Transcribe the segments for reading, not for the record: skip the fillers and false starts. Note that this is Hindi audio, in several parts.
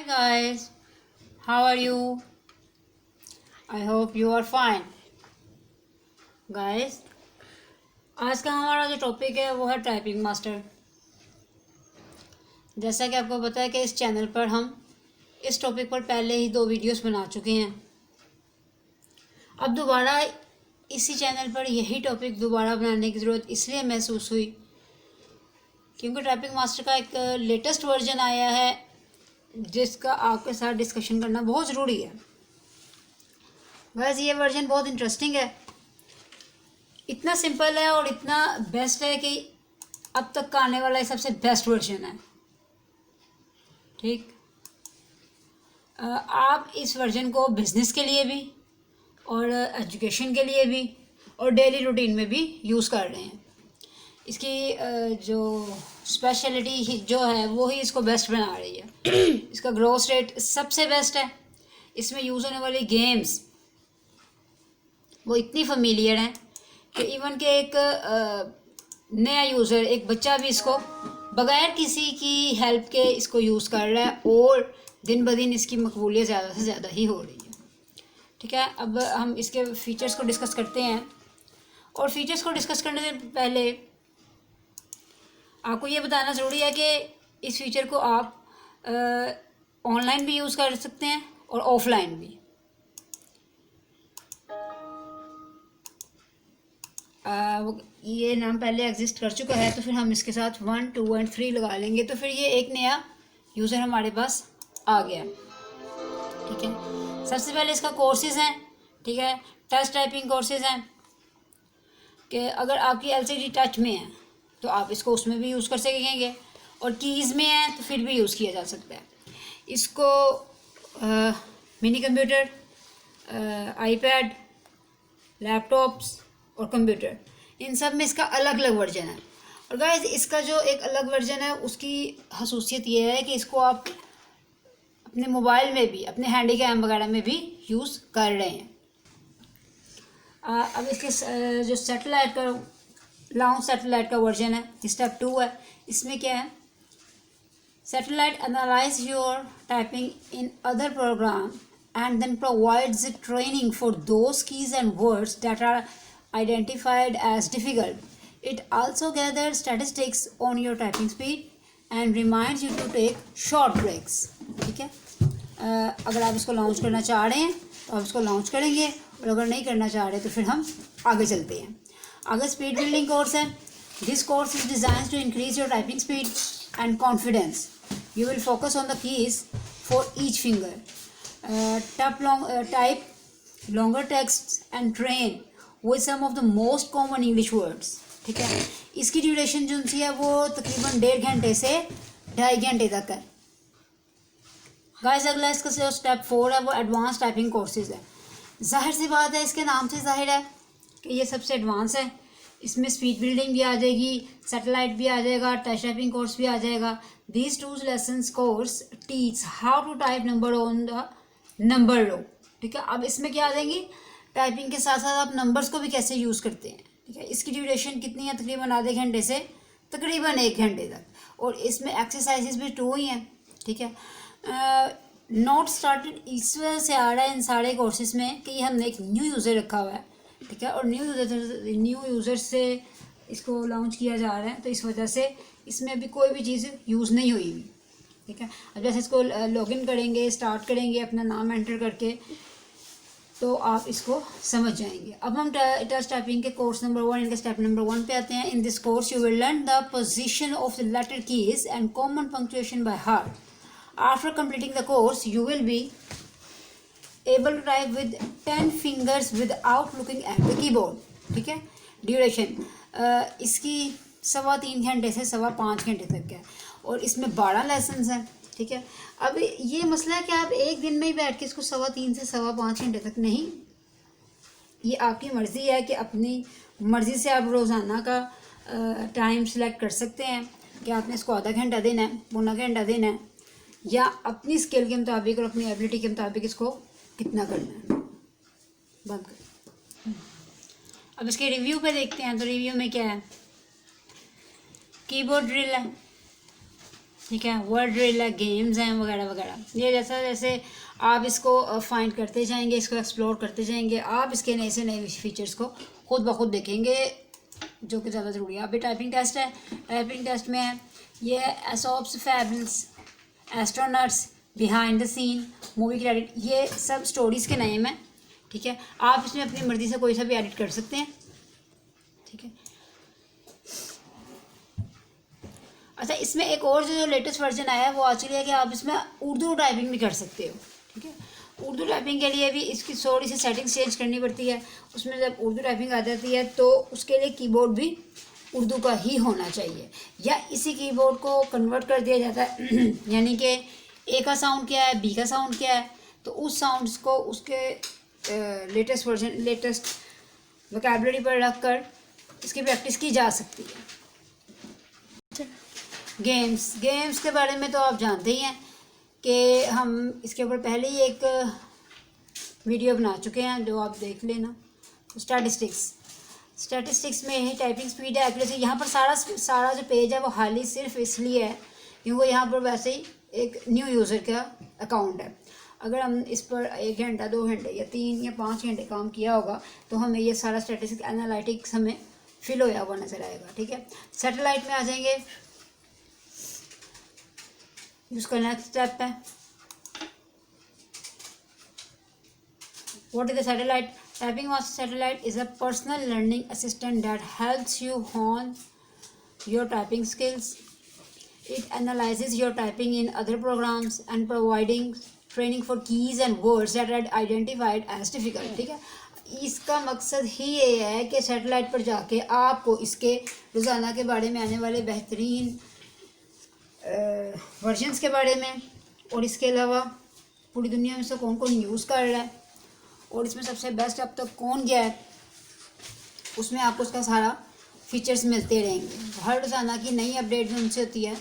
Hi guys, how are you? I hope you are fine. Guys, आज का हमारा जो टॉपिक है वो है टाइपिंग मास्टर। जैसा कि आपको पता है कि इस चैनल पर हम इस टॉपिक पर पहले ही 2 वीडियोस बना चुके हैं। अब दोबारा इसी चैनल पर यही टॉपिक दोबारा बनाने की ज़रूरत इसलिए महसूस हुई क्योंकि टाइपिंग मास्टर का एक लेटेस्ट वर्जन आया है जिसका आपके साथ डिस्कशन करना बहुत ज़रूरी है। वैसे ये वर्जन बहुत इंटरेस्टिंग है, इतना सिंपल है और इतना बेस्ट है कि अब तक का आने वाला सबसे बेस्ट वर्जन है। ठीक, आप इस वर्जन को बिजनेस के लिए भी और एजुकेशन के लिए भी और डेली रूटीन में भी यूज़ कर रहे हैं। इसकी जो स्पेशलिटी जो है वो ही इसको बेस्ट बना रही है। इसका ग्रोथ रेट सबसे बेस्ट है। इसमें यूज़ होने वाली गेम्स वो इतनी फैमिलियर हैं कि इवन के एक नया यूज़र, एक बच्चा भी इसको बगैर किसी की हेल्प के इसको यूज़ कर रहा है और दिन ब दिन इसकी मकबूलियत ज़्यादा से ज़्यादा ही हो रही है। ठीक है, अब हम इसके फ़ीचर्स को डिस्कस करते हैं। और फीचर्स को डिस्कस करने से पहले आपको ये बताना ज़रूरी है कि इस फीचर को आप ऑनलाइन भी यूज़ कर सकते हैं और ऑफलाइन भी। ये नाम पहले एग्जिस्ट कर चुका है तो फिर हम इसके साथ 1, 2 और 3 लगा लेंगे तो फिर ये एक नया यूज़र हमारे पास आ गया। ठीक है, सबसे पहले इसका कोर्सेज़ हैं। ठीक है, टच टाइपिंग कोर्सेज़ हैं कि अगर आपकी एलसीडी टच में है तो आप इसको उसमें भी यूज़ कर सकेंगे और कीज़ में है तो फिर भी यूज़ किया जा सकता है। इसको मिनी कंप्यूटर, आईपैड, लैपटॉप्स और कंप्यूटर, इन सब में इसका अलग अलग वर्जन है। और गाइस इसका जो एक अलग वर्जन है उसकी खसूसियत ये है कि इसको आप अपने मोबाइल में भी, अपने हैंडी कैम वगैरह में भी यूज़ कर रहे हैं। अब इसके जो सैटेलाइट का लॉन्च सैटेलाइट का वर्जन है, स्टेप 2 है। इसमें क्या है, satellite analyse your typing in other program and then provides the training for those keys and words that are identified as difficult. It also gathers statistics on your typing speed and reminds you to take short breaks. ठीक है, अगर आप इसको लॉन्च करना चाह रहे हैं तो आप इसको लॉन्च करेंगे और अगर नहीं करना चाह रहे तो फिर हम आगे चलते हैं। आगे स्पीड बिल्डिंग कोर्स है। This course is design to increase your typing speed and confidence. You will focus on the keys for each finger, type longer texts and train with some of the most common English words. ठीक है, इसकी ड्यूरेशन जो है वो तकरीबन 1.5 घंटे से 2.5 घंटे तक है। गाइस अगला इसका जो स्टेप 4 है वो एडवांस टाइपिंग कोर्सेज है। जाहिर सी बात है, इसके नाम से जाहिर है कि ये सबसे एडवांस है। इसमें स्पीड बिल्डिंग भी आ जाएगी, सैटेलाइट भी आ जाएगा, टच टाइपिंग कोर्स भी आ जाएगा। These 2 lessons course teach how to type number on the number row. ठीक है, अब इसमें क्या आ जाएंगी, टाइपिंग के साथ साथ आप नंबर्स को भी कैसे यूज़ करते हैं। ठीक है, इसकी ड्यूरेशन कितनी है, तकरीबन आधे घंटे से तकरीबन 1 घंटे तक। और इसमें एक्सरसाइजेस भी 2 ही हैं। ठीक है, नॉट स्टार्टेड इस वजह से आ रहा है इन सारे कोर्सेज में कि हमने एक न्यू यूज़र रखा हुआ है। ठीक है, और न्यू यूज़र से इसको लॉन्च किया जा रहा है तो इस वजह से इसमें अभी कोई भी चीज़ यूज़ नहीं हुई हुई। ठीक है, अब जैसे इसको लॉगिन करेंगे, स्टार्ट करेंगे अपना नाम एंटर करके तो आप इसको समझ जाएंगे। अब हम टच टाइपिंग के कोर्स नंबर 1 इनके स्टेप नंबर 1 पे आते हैं। In this course you will learn the position of the letter keys and common punctuation by heart. After completing the course you will be able to type with 10 fingers without looking at the keyboard. ठीक है, ड्यूरेशन इसकी 3.25 घंटे से 5.25 घंटे तक है और इसमें 12 लेसन हैं। ठीक है, अब ये मसला है कि आप एक दिन में ही बैठ के इसको 3.25 से 5.25 घंटे तक नहीं, ये आपकी मर्ज़ी है कि अपनी मर्ज़ी से आप रोज़ाना का टाइम सेलेक्ट कर सकते हैं कि आपने इसको आधा घंटा देना है, पौना घंटा देना है, या अपनी स्किल के मुताबिक और अपनी एबिलिटी के मुताबिक इसको कितना करना है। बंद कर। अब इसके रिव्यू पे देखते हैं तो रिव्यू में क्या है, कीबोर्ड ड्रिल है, ठीक है। वर्ड ड्रिल है, गेम्स हैं वगैरह वगैरह। ये जैसा जैसे आप इसको फाइंड करते जाएंगे, इसको एक्सप्लोर करते जाएंगे, आप इसके नए से नए फीचर्स को खुद ब खुद देखेंगे, जो कि ज़्यादा ज़रूरी है। अभी टाइपिंग टेस्ट है, टाइपिंग टेस्ट में है ये Aesop's fables, astronauts, behind the scene, movie credit, ये सब स्टोरीज़ के नेम हैं। ठीक है, आप इसमें अपनी मर्ज़ी से कोई सा भी एडिट कर सकते हैं। ठीक है। अच्छा, इसमें एक और जो लेटेस्ट वर्जन आया है वो एक्चुअली है कि आप इसमें उर्दू टाइपिंग भी कर सकते हो। ठीक है, उर्दू टाइपिंग के लिए भी इसकी थोड़ी सी सेटिंग्स चेंज करनी पड़ती है। उसमें जब उर्दू टाइपिंग आ जाती है तो उसके लिए कीबोर्ड भी उर्दू का ही होना चाहिए, या इसी कीबोर्ड को कन्वर्ट कर दिया जाता है यानी कि ए का साउंड क्या है, बी का साउंड क्या है, तो उस साउंड्स को उसके लेटेस्ट वर्जन, लेटेस्ट वोकैबुलरी पर रख कर इसकी प्रैक्टिस की जा सकती है। गेम्स के बारे में तो आप जानते ही हैं कि हम इसके ऊपर पहले ही एक वीडियो बना चुके हैं, जो आप देख लेना। स्टैटिस्टिक्स में ही टाइपिंग स्पीड है, एक्यूरेसी, यहाँ पर सारा जो पेज है वो खाली सिर्फ इसलिए है क्योंकि यहाँ पर वैसे ही एक न्यू यूज़र का अकाउंट है। अगर हम इस पर 1 घंटा 2 घंटे या 3 या 5 घंटे काम किया होगा तो हमें ये सारा स्टैटिस्टिक्स एनालिटिक्स हमें फिल होया हुआ नज़र आएगा। ठीक है, सैटेलाइट में आ जाएंगे, उसका नेक्स्ट स्टेप है what is the satellite. Typing master satellite is a personal learning assistant that helps you hone your typing skills. It analyzes your typing in other programs and providing training for keys and words that are identified as difficult। ठीक है, इसका मकसद ही ये है कि सैटेलाइट पर जाके आपको इसके रोज़ाना के बारे में आने वाले बेहतरीन वर्जन्स के बारे में, और इसके अलावा पूरी दुनिया में से कौन कौन यूज़ कर रहा है और इसमें सबसे बेस्ट अब तक कौन गया है, उसमें आपको उसका सारा फीचर्स मिलते रहेंगे। हर रोज़ाना की नई अपडेट जो उनसे होती है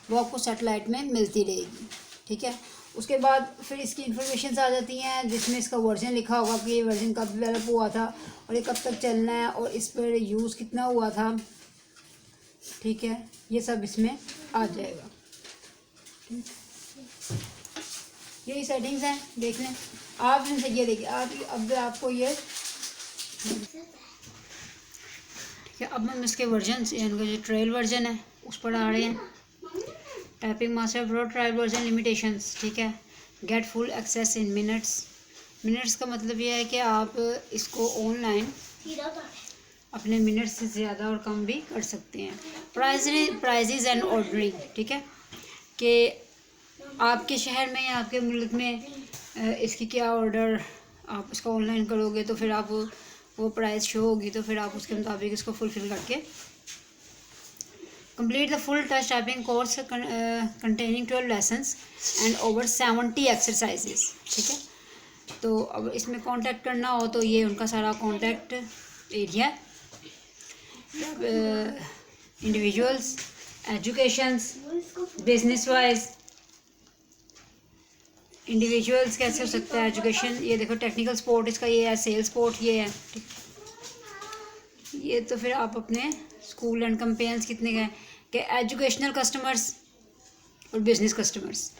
वो आपको सैटेलाइट में मिलती रहेगी। ठीक है, उसके बाद फिर इसकी इन्फॉर्मेशन आ जाती हैं जिसमें इसका वर्जन लिखा होगा कि ये वर्जन कब डेवलप हुआ था और ये कब तक चलना है और इस पर यूज़ कितना हुआ था। ठीक है, ये सब इसमें आ जाएगा। यही सेटिंग्स हैं, देख लें आप इनसे। ये देखिए आप अब आपको ये अब हम इसके वर्जन, इनका जो ट्रायल वर्जन है उस पर आ रहे हैं। Typing master pro trial version limitations. ठीक है, get full access in minutes का मतलब ये है कि आप इसको ऑनलाइन अपने मिनट्स से ज़्यादा और कम भी कर सकते हैं। Prices and ordering. ठीक है, कि आपके शहर में या आपके मुल्क में इसकी क्या ऑर्डर, आप इसका ऑनलाइन करोगे तो फिर आप वो प्राइस शो होगी, तो फिर आप उसके मुताबिक इसको फुलफ़िल करके complete the full touch typing course containing 12 lessons and over 70 exercises. ठीक है, तो अब इसमें कांटेक्ट करना हो तो ये उनका सारा contact area, individuals, educations, business wise. Individuals कैसे हो सकता है, एजुकेशन, ये देखो टेक्निकल सपोर्ट इसका ये है, सेल्स सपोर्ट ये है। ठीक, ये तो फिर आप अपने स्कूल एंड कंपेयर्स कितने गए कि एजुकेशनल कस्टमर्स और बिजनेस कस्टमर्स।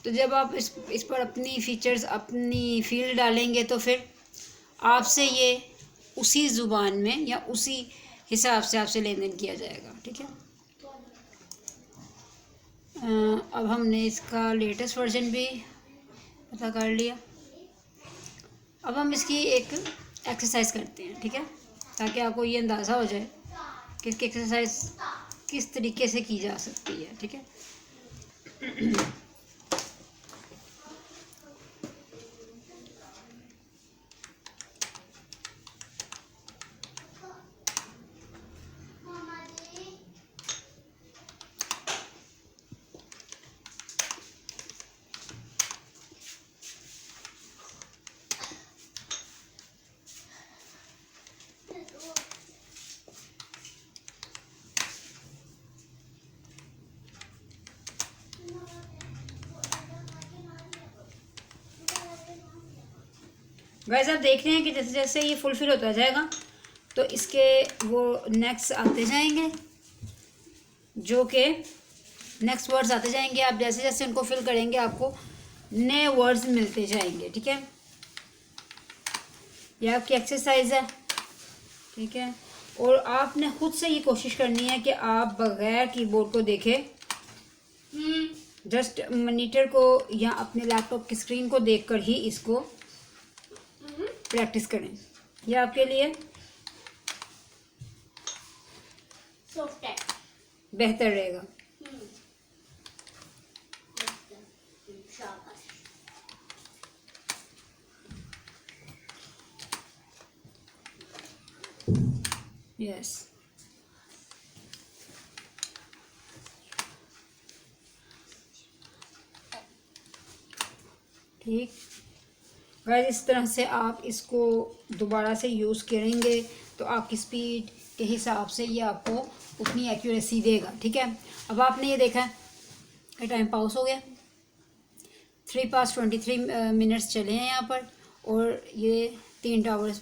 तो जब आप इस पर अपनी फीचर्स, अपनी फील्ड डालेंगे तो फिर आपसे ये उसी ज़ुबान में या उसी हिसाब से आपसे लेन देन किया जाएगा। ठीक है, अब हमने इसका लेटेस्ट वर्जन भी पता कर लिया। अब हम इसकी एक एक्सरसाइज करते हैं। ठीक है, ताकि आपको ये अंदाज़ा हो जाए कि इसकी एक्सरसाइज किस तरीके से की जा सकती है। ठीक है, गाइस आप देख रहे हैं कि जैसे जैसे ये फुलफिल होता जाएगा तो इसके वो नेक्स्ट आते जाएंगे जो कि नेक्स्ट वर्ड्स आते जाएंगे, आप जैसे जैसे उनको फिल करेंगे आपको नए वर्ड्स मिलते जाएंगे, ठीक है। ये आपकी एक्सरसाइज है, ठीक है। और आपने खुद से ये कोशिश करनी है कि आप बगैर कीबोर्ड को देखे, जस्ट मॉनिटर को या अपने लैपटॉप की स्क्रीन को देखकर ही इसको प्रैक्टिस करें। ये आपके लिए बेहतर रहेगा। यस, ठीक गाइस, इस तरह से आप इसको दोबारा से यूज़ करेंगे तो आपकी स्पीड के हिसाब से ये आपको उतनी एक्यूरेसी देगा, ठीक है। अब आपने ये देखा कि टाइम पास हो गया, 3:23 मिनट्स चले हैं यहाँ पर, और ये 3 टावर्स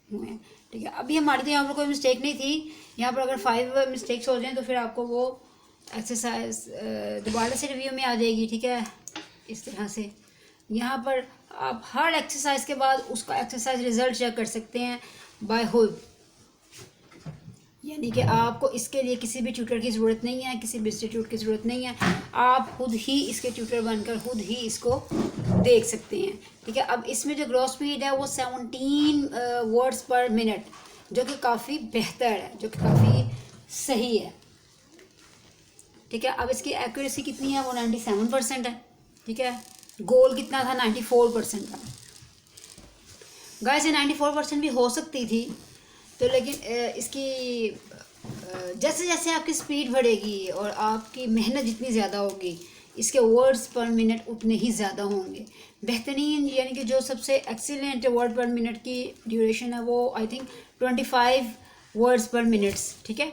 हुए हैं, ठीक है। अभी हमारी तो यहाँ पर कोई मिस्टेक नहीं थी, यहाँ पर अगर 5 मिस्टेक्स हो जाएं तो फिर आपको वो एक्सरसाइज दोबारा से रिव्यू में आ जाएगी, ठीक है। इस तरह से यहाँ पर आप हर एक्सरसाइज के बाद उसका एक्सरसाइज रिजल्ट चेक कर सकते हैं बाय खुद, यानी कि आपको इसके लिए किसी भी ट्यूटर की ज़रूरत नहीं है, किसी भी इंस्टीट्यूट की ज़रूरत नहीं है, आप खुद ही इसके ट्यूटर बनकर खुद ही इसको देख सकते हैं, ठीक है। अब इसमें जो ग्रॉस स्पीड है वो 17 वर्ड्स पर मिनट, जो कि काफ़ी बेहतर है, जो कि काफ़ी सही है, ठीक है। अब इसकी एक्यूरेसी कितनी है, वो 97% है, ठीक है। गोल कितना था, 94% का। गाइस ये 94% भी हो सकती थी, तो लेकिन इसकी जैसे जैसे आपकी स्पीड बढ़ेगी और आपकी मेहनत जितनी ज़्यादा होगी, इसके वर्ड्स पर मिनट उतने ही ज़्यादा होंगे। बेहतरीन यानी कि जो सबसे एक्सीलेंट वर्ड पर मिनट की ड्यूरेशन है वो आई थिंक 25 वर्ड्स पर मिनट्स, ठीक है,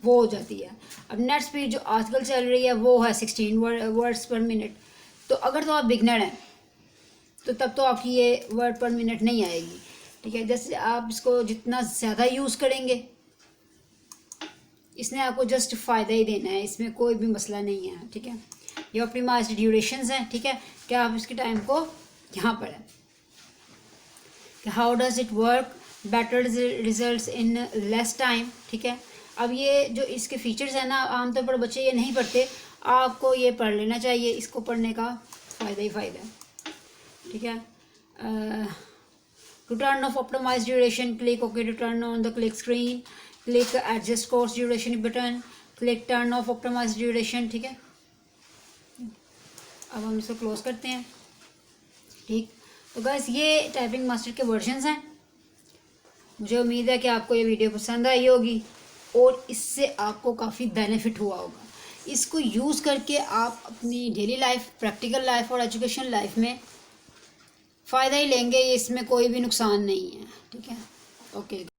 वो हो जाती है। अब नेट स्पीड जो आजकल चल रही है वो है 16 वर्ड्स पर मिनट। तो अगर तो आप बिगनर हैं तो तब तो आपकी ये वर्ड पर मिनट नहीं आएगी, ठीक है। जैसे आप इसको जितना ज़्यादा यूज़ करेंगे, इसने आपको जस्ट फ़ायदा ही देना है, इसमें कोई भी मसला नहीं है, ठीक है। ये ऑप्टिमाइज्ड ड्यूरेशंस हैं, ठीक है। क्या आप इसके टाइम को यहाँ पर है कि how does it work better results in less time, ठीक है। अब ये जो इसके फीचर्स हैं ना, आमतौर पर बच्चे ये नहीं पढ़ते, आपको ये पढ़ लेना चाहिए, इसको पढ़ने का फ़ायदा ही फ़ायदा है, ठीक है। To turn off optimised duration click okay, to turn on the click screen click adjust course duration button, click turn off optimised duration, ठीक है। अब हम इसको क्लोज करते हैं, ठीक। तो गाइस ये टाइपिंग मास्टर के वर्जन्स हैं। मुझे उम्मीद है कि आपको ये वीडियो पसंद आई होगी और इससे आपको काफ़ी बेनिफिट हुआ होगा। इसको यूज़ करके आप अपनी डेली लाइफ, प्रैक्टिकल लाइफ और एजुकेशन लाइफ में फ़ायदा ही लेंगे, इसमें कोई भी नुकसान नहीं है, ठीक है। ओके।